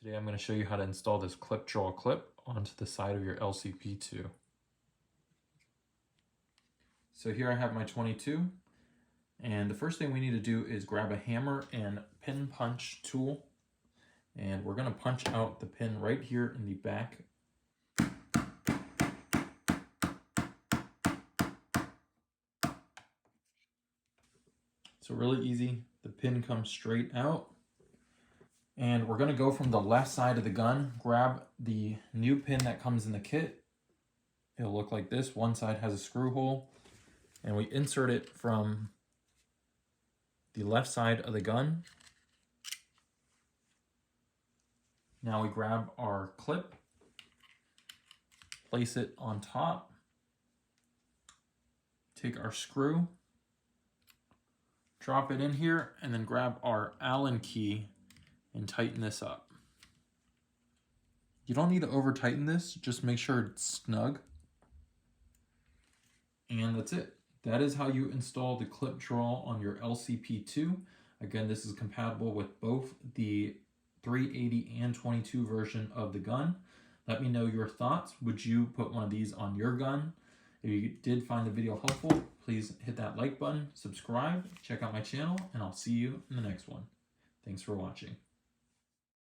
Today I'm going to show you how to install this ClipDraw clip onto the side of your LCP II. So here I have my 22, and the first thing we need to do is grab a hammer and pin punch tool, and we're going to punch out the pin right here in the back. So really easy, the pin comes straight out. And we're going to go from the left side of the gun, grab the new pin that comes in the kit. It'll look like this. One side has a screw hole, and we insert it from the left side of the gun. Now we grab our clip, place it on top, take our screw, drop it in here, and then grab our Allen key and tighten this up. You don't need to over tighten this, just make sure it's snug. And that's it. That is how you install the ClipDraw on your LCP II. Again, this is compatible with both the 380 and 22 version of the gun. Let me know your thoughts. Would you put one of these on your gun? If you did find the video helpful, please hit that like button, subscribe, check out my channel, and I'll see you in the next one. Thanks for watching.